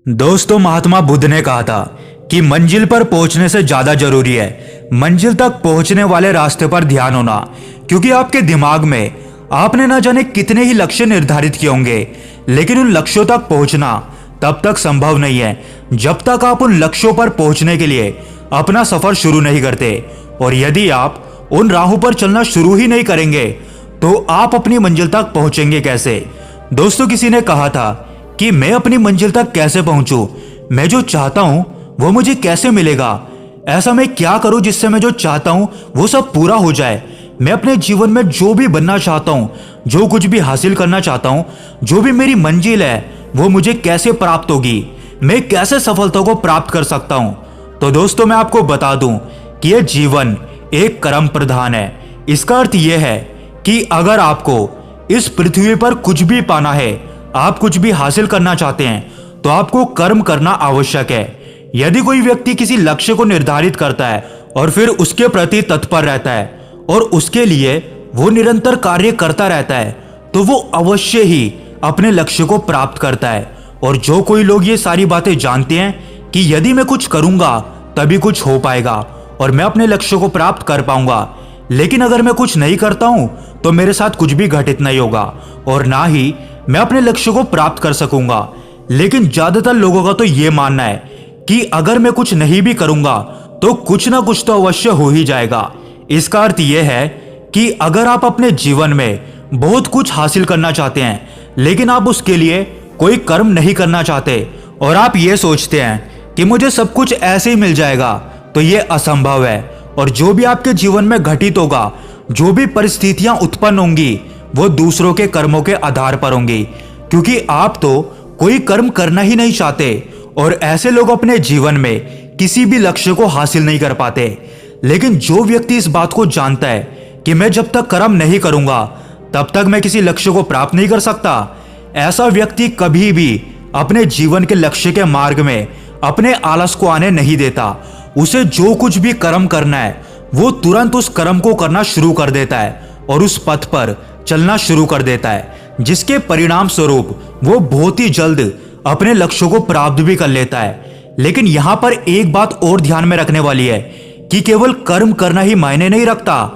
दोस्तों, महात्मा बुद्ध ने कहा था कि मंजिल पर पहुंचने से ज्यादा जरूरी है मंजिल तक पहुंचने वाले रास्ते पर ध्यान होना। क्योंकि आपके दिमाग में आपने न जाने कितने ही लक्ष्य निर्धारित किए होंगे, लेकिन उन लक्ष्यों तक पहुंचना तब तक संभव नहीं है जब तक आप उन लक्ष्यों पर पहुंचने के लिए अपना सफर शुरू नहीं करते। और यदि आप उन राहों पर चलना शुरू ही नहीं करेंगे तो आप अपनी मंजिल तक पहुंचेंगे कैसे। दोस्तों, किसी ने कहा था कि मैं अपनी मंजिल तक कैसे पहुंचूं, मैं जो चाहता हूं वो मुझे कैसे मिलेगा, ऐसा मैं क्या करूं जिससे मैं जो चाहता हूं वो सब पूरा हो जाए। मैं अपने जीवन में जो भी बनना चाहता हूं, जो कुछ भी हासिल करना चाहता हूं, जो भी मेरी मंजिल है वो मुझे कैसे प्राप्त होगी, मैं कैसे सफलता को प्राप्त कर सकता हूं। तो दोस्तों, मैं आपको बता दूं कि यह जीवन एक कर्म प्रधान है। इसका अर्थ यह है कि अगर आपको इस पृथ्वी पर कुछ भी पाना है, आप कुछ भी हासिल करना चाहते हैं, तो आपको कर्म करना आवश्यक है। यदि कोई व्यक्ति किसी लक्ष्य को निर्धारित करता है और फिर उसके प्रति तत्पर रहता है और उसके लिए वो निरंतर कार्य करता रहता है, तो वो अवश्य ही अपने लक्ष्य को प्राप्त करता है। और जो कोई लोग ये सारी बातें जानते हैं कि यदि मैं कुछ करूंगा तभी कुछ हो पाएगा और मैं अपने लक्ष्य को प्राप्त कर पाऊंगा, लेकिन अगर मैं कुछ नहीं करता हूं तो मेरे साथ कुछ भी घटित नहीं होगा और ना ही मैं अपने लक्ष्य को प्राप्त कर सकूंगा। लेकिन ज्यादातर लोगों का तो ये मानना है कि अगर मैं कुछ नहीं भी करूंगा तो कुछ ना कुछ तो अवश्य हो ही जाएगा। इसका अर्थ यह है कि अगर आप अपने जीवन में बहुत कुछ हासिल करना चाहते हैं, लेकिन आप उसके लिए कोई कर्म नहीं करना चाहते और आप ये सोचते हैं कि मुझे सब कुछ ऐसे ही मिल जाएगा, तो ये असंभव है। और जो भी आपके जीवन में घटित होगा, जो भी परिस्थितियां उत्पन्न होंगी, वो दूसरों के कर्मों के आधार पर होंगी, क्योंकि आप तो कोई कर्म करना ही नहीं चाहते। और ऐसे लोग अपने जीवन में किसी भी लक्ष्य को हासिल नहीं कर पाते। लेकिन जो व्यक्ति इस बात को जानता है कि मैं जब तक कर्म नहीं करूंगा तब तक मैं किसी लक्ष्य को प्राप्त नहीं कर सकता, ऐसा व्यक्ति कभी भी अपने जीवन के लक्ष्य के मार्ग में अपने आलस को आने नहीं देता। उसे जो कुछ भी कर्म करना है वो तुरंत उस कर्म को करना शुरू कर देता है और उस पथ पर चलना शुरू कर देता है, जिसके परिणाम स्वरूप वो बहुत ही जल्द अपने लक्ष्यों को प्राप्त भी कर लेता है। लेकिन यहां पर एक बात और ध्यान में रखने वाली है कि केवल कर्म करना ही मायने नहीं रखता।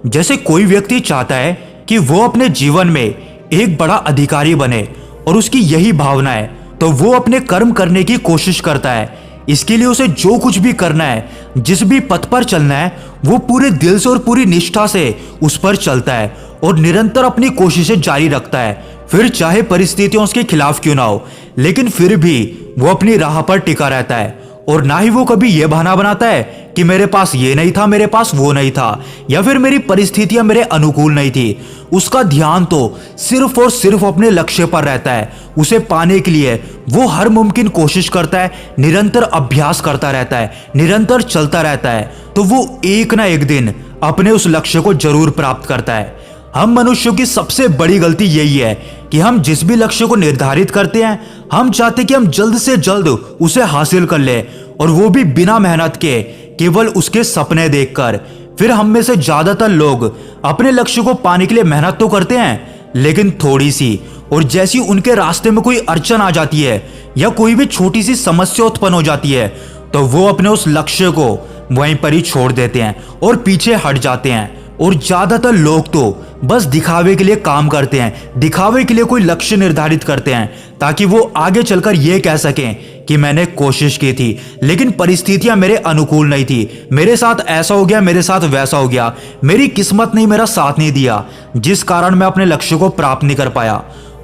जैसे कोई व्यक्ति चाहता है कि वो अपने जीवन में एक बड़ा अधिकारी बने और उसकी यही भावना है, तो वो अपने कर्म करने की कोशिश करता है। इसके लिए उसे जो कुछ भी करना है, जिस भी पथ पर चलना है, वो पूरे दिल से और पूरी निष्ठा से उस पर चलता है और निरंतर अपनी कोशिशें जारी रखता है। फिर चाहे परिस्थितियां उसके खिलाफ क्यों ना हो, लेकिन फिर भी वो अपनी राह पर टिका रहता है। और ना ही वो कभी ये बहाना बनाता है कि मेरे पास ये नहीं था, मेरे पास वो नहीं था, या फिर मेरी परिस्थितियां मेरे अनुकूल नहीं थी। उसका ध्यान तो सिर्फ और सिर्फ अपने लक्ष्य पर रहता है। उसे पाने के लिए वो हर मुमकिन कोशिश करता है, निरंतर अभ्यास करता रहता है, निरंतर चलता रहता है, तो वो एक ना एक दिन अपने उस लक्ष्य को जरूर प्राप्त करता है। हम मनुष्यों की सबसे बड़ी गलती यही है कि हम जिस भी लक्ष्य को निर्धारित करते हैं, हम चाहते कि हम जल्द से जल्द उसे हासिल कर ले, और वो भी बिना मेहनत के, केवल उसके सपने देखकर। फिर हम में से ज्यादातर लोग अपने लक्ष्य को पाने के लिए मेहनत तो करते हैं, लेकिन थोड़ी सी, और जैसी उनके रास्ते में कोई अड़चन आ जाती है या कोई भी छोटी सी समस्या उत्पन्न हो जाती है, तो वो अपने उस लक्ष्य को वहीं पर ही छोड़ देते हैं और पीछे हट जाते हैं। और ज्यादातर लोग तो बस दिखावे के लिए काम करते हैं, दिखावे के लिए कोई लक्ष्य निर्धारित करते हैं, ताकि वो आगे चलकर ये कह सकें कि मैंने कोशिश की थी, लेकिन परिस्थितियां मेरे अनुकूल नहीं थी, मेरे साथ ऐसा हो गया, मेरे साथ वैसा हो गया, मेरी किस्मत ने मेरा साथ नहीं दिया, जिस कारण मैं अपने लक्ष्य को प्राप्त नहीं कर पाया।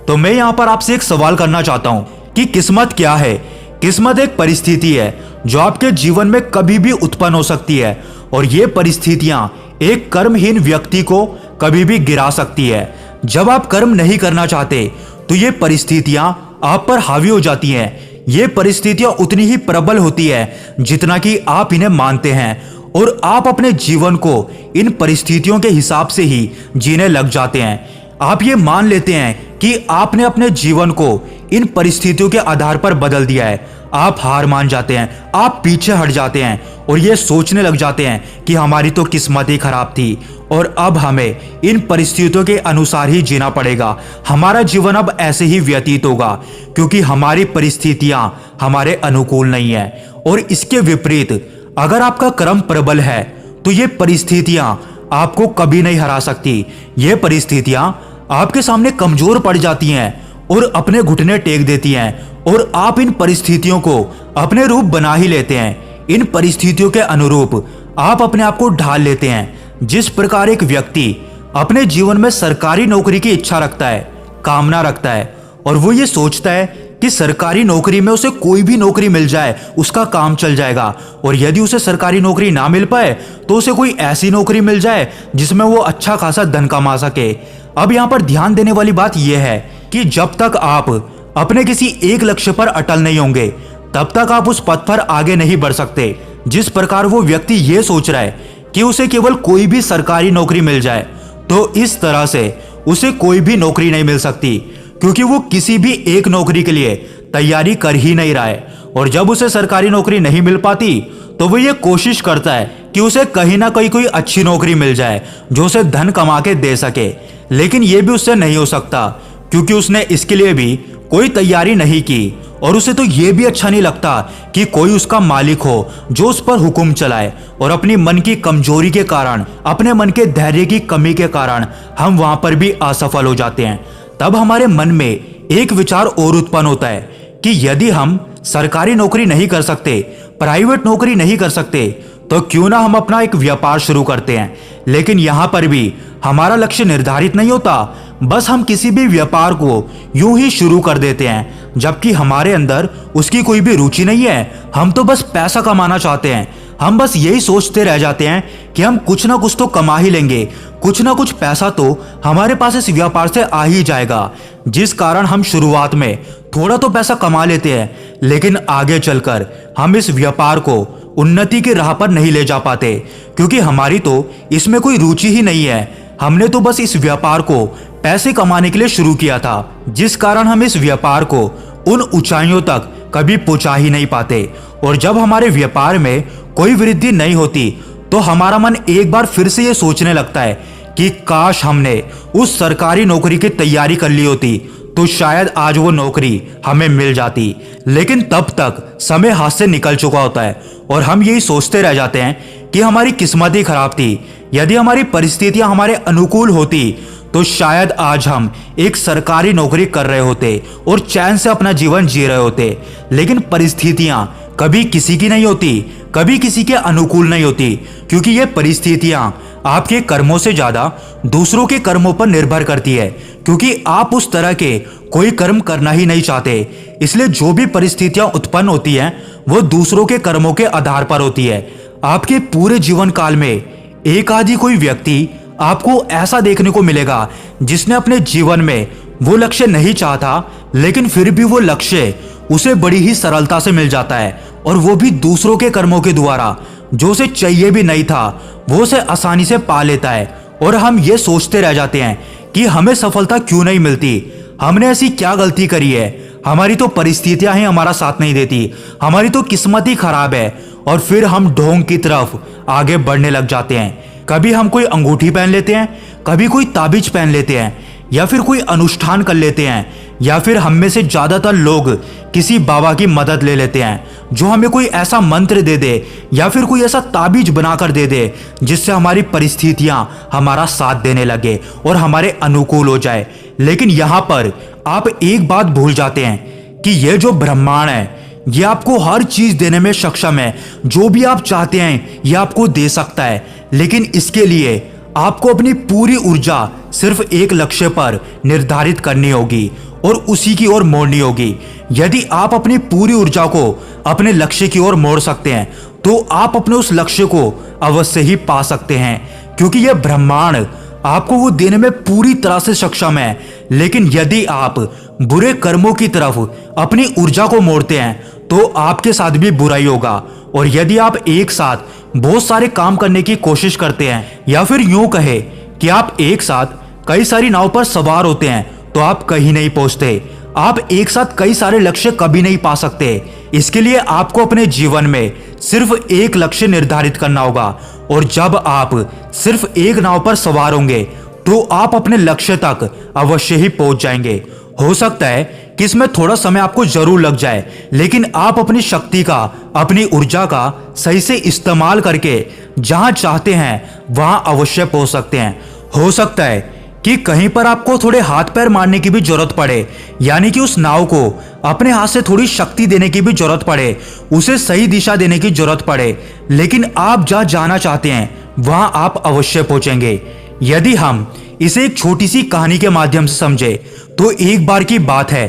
तो मैं यहां पर आपसे एक सवाल करना चाहता हूं कि किस्मत क्या है। किस्मत एक परिस्थिति है जो आपके जीवन में कभी भी उत्पन्न हो सकती है, और ये परिस्थितियां एक कर्महीन व्यक्ति को कभी भी गिरा सकती है। जब आप कर्म नहीं करना चाहते तो ये परिस्थितियां आप पर हावी हो जाती हैं। ये परिस्थितियां उतनी ही प्रबल होती है जितना कि आप इन्हें मानते हैं, और आप अपने जीवन को इन परिस्थितियों के हिसाब से ही जीने लग जाते हैं। आप ये मान लेते हैं कि आपने अपने जीवन को इन परिस्थितियों के आधार पर बदल दिया है। आप हार मान जाते हैं, आप पीछे हट जाते हैं और ये सोचने लग जाते हैं कि हमारी तो किस्मत ही खराब थी और अब हमें इन परिस्थितियों के अनुसार ही जीना पड़ेगा। हमारा जीवन अब ऐसे ही व्यतीत होगा क्योंकि हमारी परिस्थितियां हमारे अनुकूल नहीं है। और इसके विपरीत अगर आपका कर्म प्रबल है तो ये परिस्थितियां आपको कभी नहीं हरा सकती। ये परिस्थितियां आपके सामने कमजोर पड़ जाती हैं और अपने घुटने टेक देती हैं और आप इन परिस्थितियों को अपने रूप बना ही लेते हैं। इन परिस्थितियों के अनुरूप आप अपने आप को ढाल लेते हैं। जिस प्रकार एक व्यक्ति अपने जीवन में सरकारी नौकरी की इच्छा रखता है, कामना रखता है, और वो ये सोचता है कि सरकारी नौकरी में उसे कोई भी नौकरी मिल जाए उसका काम चल जाएगा, और यदि उसे सरकारी नौकरी ना मिल पाए तो उसे कोई ऐसी नौकरी मिल जाए जिसमें वो अच्छा खासा धन कमा सके। अब यहाँ पर ध्यान देने वाली बात यह है कि जब तक आप अपने किसी एक लक्ष्य पर अटल नहीं होंगे तब तक आप उस पथ पर आगे नहीं बढ़ सकते। जिस प्रकार वो व्यक्ति ये सोच रहा है कि उसे केवल कोई भी सरकारी नौकरी मिल जाए, तो इस तरह से उसे कोई भी नौकरी नहीं मिल सकती, क्योंकि वो किसी भी एक नौकरी के लिए तैयारी कर ही नहीं रहा है। और जब उसे सरकारी नौकरी नहीं मिल पाती तो वो ये कोशिश करता है कि उसे कहीं ना कहीं कोई अच्छी नौकरी मिल जाए जो उसे धन कमा के दे सके, लेकिन ये भी उससे नहीं हो सकता क्योंकि उसने इसके लिए भी कोई तैयारी नहीं की। और उसे तो ये भी अच्छा नहीं लगता कि कोई उसका मालिक हो जो उस पर हुक्म चलाए, और अपनी मन की कमजोरी के कारण, अपने मन के धैर्य की कमी के कारण हम वहां पर भी असफल हो जाते हैं। तब हमारे मन में एक विचार और उत्पन्न होता है कि यदि हम सरकारी नौकरी नहीं कर सकते, प्राइवेट नौकरी नहीं कर सकते, तो क्यों ना हम अपना एक व्यापार शुरू करते हैं। लेकिन यहां पर भी हमारा लक्ष्य निर्धारित नहीं होता, बस हम किसी भी व्यापार को यूं ही शुरू कर देते हैं जबकि हमारे अंदर उसकी कोई भी रुचि नहीं है। हम तो बस पैसा कमाना चाहते हैं। हम बस यही सोचते रह जाते हैं कि हम कुछ ना कुछ तो कमा ही लेंगे, कुछ ना कुछ पैसा तो हमारे पास इस व्यापार से आ ही जाएगा, जिस कारण हम शुरुआत में थोड़ा तो पैसा कमा लेते हैं, लेकिन आगे चलकर हम इस व्यापार को उन्नति की राह पर नहीं ले जा पाते, क्योंकि हमारी तो इसमें कोई रुचि ही नहीं है। हमने तो बस इस व्यापार को पैसे कमाने के लिए शुरू किया था, जिस कारण हम इस व्यापार को उन ऊंचाइयों तक कभी पहुंचा ही नहीं पाते। और जब हमारे व्यापार में कोई वृद्धि नहीं होती तो हमारा मन एक बार फिर से ये सोचने लगता है कि काश हमने उस सरकारी नौकरी की तैयारी कर ली होती तो शायद आज वो नौकरी हमें मिल जाती। लेकिन तब तक समय हाथ से निकल चुका होता है और हम यही सोचते रह जाते हैं कि हमारी किस्मत ही खराब थी। यदि हमारी परिस्थितियां हमारे अनुकूल होती तो शायद आज हम एक सरकारी नौकरी कर रहे होते और चैन से अपना जीवन जी रहे होते। लेकिन परिस्थितियां कभी किसी की नहीं होती, कभी किसी के अनुकूल नहीं होती, क्योंकि ये परिस्थितियां आपके कर्मों से ज्यादा दूसरों के कर्मों पर निर्भर करती है, क्योंकि आप उस तरह के कोई कर्म करना ही नहीं चाहते। इसलिए जो भी परिस्थितियां उत्पन्न होती हैं वो दूसरों के कर्मों के आधार पर होती है। आपके पूरे जीवन काल में एक आधी कोई व्यक्ति आपको ऐसा देखने को मिलेगा जिसने अपने जीवन में वो लक्ष्य नहीं चाहता, लेकिन फिर भी वो लक्ष्य उसे बड़ी ही सरलता से मिल जाता है, और वो भी दूसरों के कर्मों के द्वारा। जो उसे चाहिए भी नहीं था वो उसे आसानी से पा लेता है। और हम ये सोचते रह जाते हैं कि हमें सफलता क्यों नहीं मिलती, हमने ऐसी क्या गलती करी है, हमारी तो परिस्थितियां ही हमारा साथ नहीं देती, हमारी तो किस्मत ही खराब है। और फिर हम ढोंग की तरफ आगे बढ़ने लग जाते हैं। कभी हम कोई अंगूठी पहन लेते हैं, कभी कोई ताबीज पहन लेते हैं, या फिर कोई अनुष्ठान कर लेते हैं, या फिर हम में से ज्यादातर लोग किसी बाबा की मदद ले लेते हैं जो हमें कोई ऐसा मंत्र दे दे या फिर कोई ऐसा ताबीज बनाकर दे दे जिससे हमारी परिस्थितियां हमारा साथ देने लगे और हमारे अनुकूल हो जाए। लेकिन यहाँ पर आप एक बात भूल जाते हैं कि ये जो ब्रह्मांड है ये आपको हर चीज देने में सक्षम है। जो भी आप चाहते हैं ये आपको दे सकता है, लेकिन इसके लिए आपको अपनी पूरी ऊर्जा सिर्फ एक लक्ष्य पर निर्धारित करनी होगी और उसी की ओर मोड़नी होगी। यदि आप अपनी पूरी ऊर्जा को अपने लक्ष्य की ओर मोड़ सकते हैं तो आप अपने उस लक्ष्य को अवश्य ही पा सकते हैं, क्योंकि यह ब्रह्मांड आपको वो देने में पूरी तरह से सक्षम है। लेकिन यदि आप बुरे कर्मों की तरफ अपनी ऊर्जा को मोड़ते हैं तो आपके साथ भी बुराई होगा। और यदि आप एक साथ बहुत सारे काम करने की कोशिश करते हैं, या फिर यूं कहे कि आप एक साथ कई सारी नाव पर सवार होते हैं, तो आप कहीं नहीं पहुंचते। आप एक साथ कई सारे लक्ष्य कभी नहीं पा सकते। इसके लिए आपको अपने जीवन में सिर्फ एक लक्ष्य निर्धारित करना होगा, और जब आप सिर्फ एक नाव पर सवार होंगे तो आप अपने लक्ष्य तक अवश्य ही पहुंच जाएंगे। हो सकता है कि इसमें थोड़ा समय आपको जरूर लग जाए, लेकिन आप अपनी शक्ति का, अपनी ऊर्जा का सही से इस्तेमाल करके जहां चाहते हैं वहां अवश्य पहुंच सकते हैं। हो सकता है कि कहीं पर आपको थोड़े हाथ पैर मारने की भी जरूरत पड़े, यानी कि उस नाव को अपने हाथ से थोड़ी शक्ति देने की भी जरूरत पड़े, उसे सही दिशा देने की जरूरत पड़े, लेकिन आप जहां जाना चाहते हैं वहां आप अवश्य पहुंचेंगे। यदि हम इसे एक छोटी सी कहानी के माध्यम से समझे तो एक बार की बात है,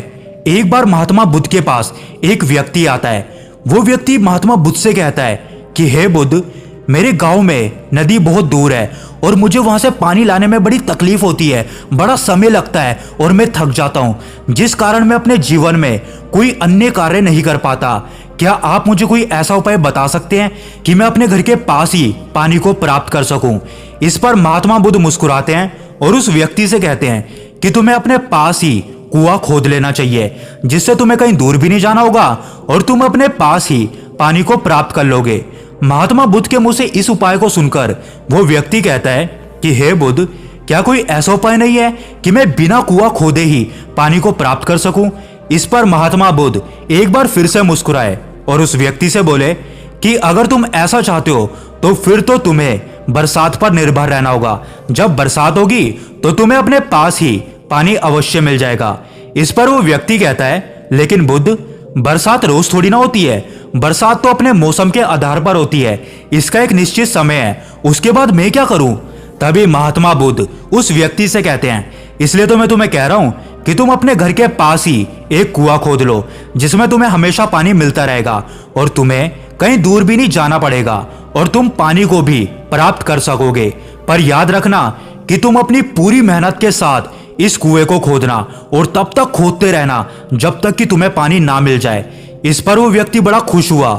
एक बार महात्मा बुद्ध के पास एक व्यक्ति आता है। वो व्यक्ति महात्मा बुद्ध से कहता है कि हे बुद्ध, मेरे गांव में नदी बहुत दूर है और मुझे वहां से पानी लाने में बड़ी तकलीफ होती है, बड़ा समय लगता है और मैं थक जाता हूं, जिस कारण मैं अपने जीवन में कोई अन्य कार्य नहीं कर पाता। क्या आप मुझे कोई ऐसा उपाय बता सकते हैं कि मैं अपने घर के पास ही पानी को प्राप्त कर सकूं? इस पर महात्मा बुद्ध मुस्कुराते हैं और उस व्यक्ति से कहते हैं कि तुम्हें अपने पास ही कुआं खोद लेना चाहिए, जिससे तुम्हें कहीं दूर भी नहीं जाना होगा और तुम अपने पास ही पानी को प्राप्त कर लोगे। महात्मा बुद्ध के मुंह से इस उपाय को सुनकर वो व्यक्ति कहता है कि हे बुद्ध, क्या कोई ऐसा उपाय नहीं है कि मैं बिना कुआं खोदे ही पानी को प्राप्त कर सकूं? इस पर महात्मा बुद्ध एक बार फिर से मुस्कुराए और उस व्यक्ति से बोले कि अगर तुम ऐसा चाहते हो तो फिर तो तुम्हें बरसात पर निर्भर रहना होगा। जब बरसात होगी तो तुम्हें अपने पास ही पानी अवश्य मिल जाएगा। इस पर वो व्यक्ति कहता है, लेकिन बुद्ध, बरसात रोज थोड़ी ना होती है, बरसात तो अपने मौसम के आधार पर होती है, इसका एक निश्चित समय है, उसके बाद मैं क्या करूं? तभी महात्मा बुद्ध उस व्यक्ति से कहते हैं, इसलिए तो मैं तुम्हें कह रहा हूं कि तुम अपने घर के पास ही एक कुआं खोद लो, जिसमें तुम्हें हमेशा पानी मिलता रहेगा और तुम्हें कहीं दूर भी नहीं जाना पड़ेगा और तुम पानी को भी प्राप्त कर सकोगे। पर याद रखना कि तुम अपनी पूरी मेहनत के साथ इस कुएं को खोदना और तब तक खोदते रहना जब तक कि तुम्हें पानी ना मिल जाए। इस पर वो व्यक्ति बड़ा खुश हुआ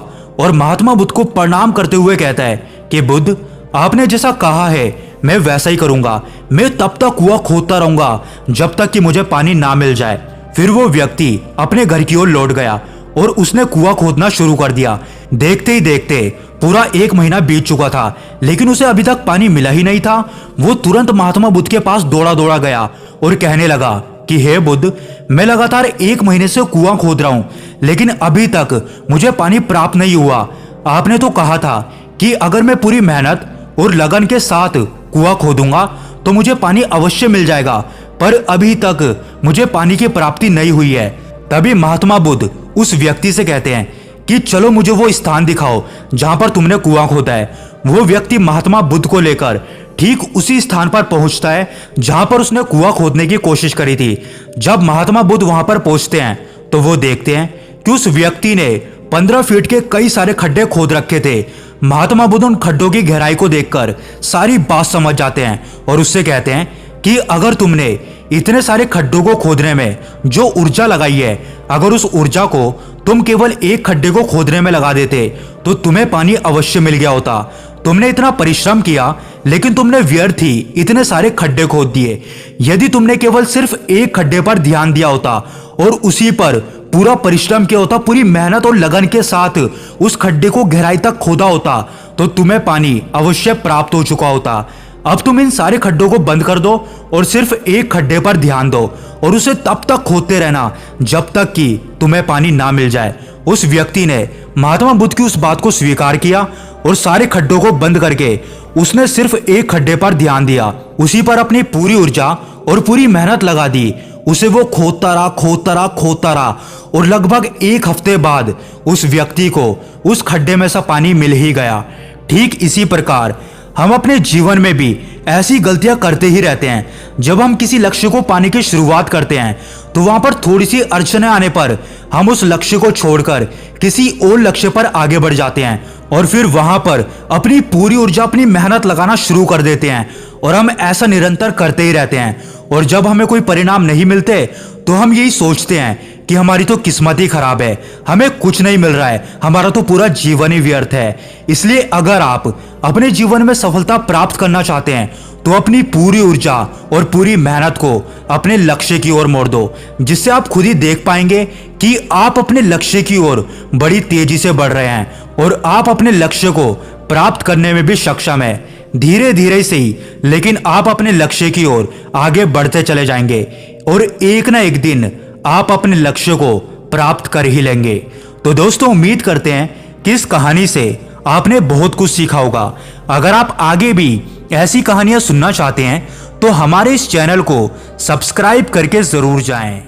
और महात्मा बुद्ध को प्रणाम करते हुए कहता है कि बुद्ध, आपने जैसा कहा है मैं वैसा ही करूंगा, मैं तब तक कुआं खोदता रहूंगा जब तक कि मुझे पानी ना मिल जाए। फिर वो व्यक्ति अपने घर की ओर लौट गया और उसने कुआं खोदना शुरू कर दिया। देखते ही देखते पूरा 1 महीना बीत चुका था, लेकिन उसे अभी तक पानी मिला ही नहीं था। वो तुरंत महात्मा बुद्ध के पास दौड़ा दौड़ा गया और कहने लगा कि हे बुद्ध, मैं लगातार 1 महीने से कुआं खोद रहा हूं, लेकिन अभी तक मुझे पानी प्राप्त नहीं हुआ। आपने तो कहा था कि अगर मैं पूरी मेहनत और लगन के साथ कुआं खोदूंगा तो मुझे पानी अवश्य मिल जाएगा, पर अभी तक मुझे पानी की प्राप्ति नहीं हुई है। तभी महात्मा बुद्ध उस व्यक्ति से कहते हैं कि चलो मुझे वो स्थान दिखाओ जहां पर तुमने कुआं खोदा है। वो व्यक्ति महात्मा बुद्ध को लेकर ठीक उसी स्थान पर पहुंचता है जहां पर उसने कुआं खोदने की कोशिश करी थी। जब महात्मा बुद्ध वहां पर पहुंचते हैं तो वो देखते हैं कि उस व्यक्ति ने 15 फीट के कई सारे खड्डे खोद रखे थे। महात्मा बुद्ध उन खड्डों की गहराई को देखकर सारी बात समझ जाते हैं और उससे कहते हैं कि अगर तुमने इतने सारे खड्डों को खोदने में जो ऊर्जा लगाई है, अगर उस ऊर्जा को तुम केवल एक खड्डे को खोदने में लगा देते तो तुम्हें पानी अवश्य मिल गया होता। तुमने इतना परिश्रम किया, लेकिन तुमने व्यर्थ ही इतने सारे खड्डे खोद दिए। यदि तुमने केवल सिर्फ एक खड्डे पर ध्यान दिया होता और उसी पर पूरा परिश्रम किया होता, पूरी मेहनत और लगन के साथ उस खड्डे को गहराई तक खोदा होता, तो तुम्हें पानी अवश्य प्राप्त हो चुका होता। अब तुम इन सारे खड्डों को बंद कर दो और सिर्फ एक खड्डे पर ध्यान दो और उसे तब तक खोदते रहना जब तक कि तुम्हें पानी ना मिल जाए। उस व्यक्ति ने महात्मा बुद्ध की उस बात को स्वीकार किया और सारे खड्डों को बंद करके उसने सिर्फ एक खड्डे पर ध्यान दिया, उसी पर अपनी पूरी ऊर्जा और पूरी मेहनत लगा दी। उसे वो खोदता रहा और लगभग 1 हफ्ते बाद उस व्यक्ति को उस खड्डे में से पानी मिल ही गया। ठीक इसी प्रकार हम अपने जीवन में भी ऐसी गलतियां करते ही रहते हैं। जब हम किसी लक्ष्य को पाने की शुरुआत करते हैं तो वहां पर थोड़ी सी अड़चनें आने पर हम उस लक्ष्य को छोड़कर किसी और लक्ष्य पर आगे बढ़ जाते हैं और फिर वहां पर अपनी पूरी ऊर्जा, अपनी मेहनत लगाना शुरू कर देते हैं और हम ऐसा निरंतर करते ही रहते हैं। और जब हमें कोई परिणाम नहीं मिलते तो हम यही सोचते हैं कि हमारी तो किस्मत ही खराब है, हमें कुछ नहीं मिल रहा है, हमारा तो पूरा जीवन ही व्यर्थ है। इसलिए अगर आप अपने जीवन में सफलता प्राप्त करना चाहते हैं तो अपनी पूरी ऊर्जा और पूरी मेहनत को अपने लक्ष्य की ओर मोड़ दो, जिससे आप खुद ही देख पाएंगे कि आप अपने लक्ष्य की ओर बड़ी तेजी से बढ़ रहे हैं और आप अपने लक्ष्य को प्राप्त करने में भी सक्षम है। धीरे धीरे से ही, लेकिन आप अपने लक्ष्य की ओर आगे बढ़ते चले जाएंगे। और एक ना एक दिन आप अपने लक्ष्य को प्राप्त कर ही लेंगे। तो दोस्तों, उम्मीद करते हैं कि इस कहानी से आपने बहुत कुछ सीखा होगा। अगर आप आगे भी ऐसी कहानियां सुनना चाहते हैं तो हमारे इस चैनल को सब्सक्राइब करके जरूर जाएं।